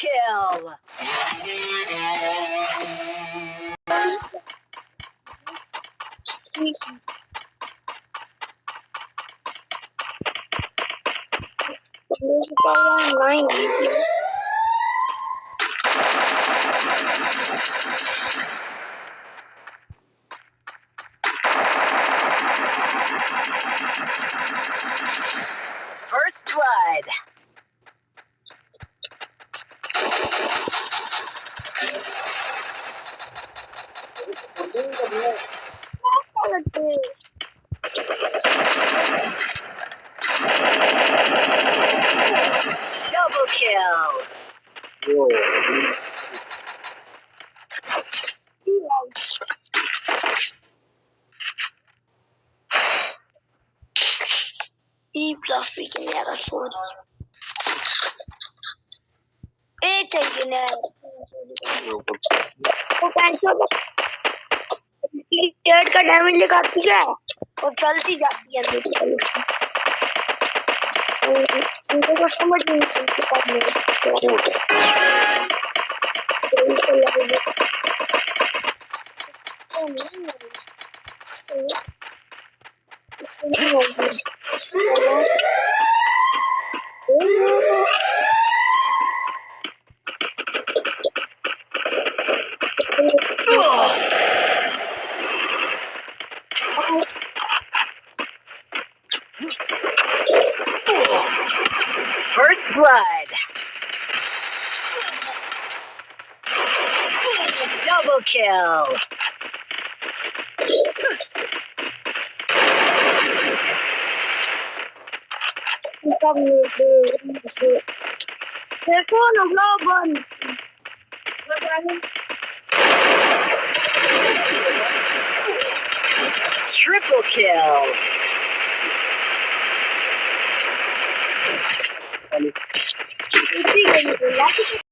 kill. First blood. Double kill. E plus we can get a sword. A taken it. डेढ़ का damage लगाती है और चलती जाती है उनको समझ नहीं First blood. Double kill. Triple kill.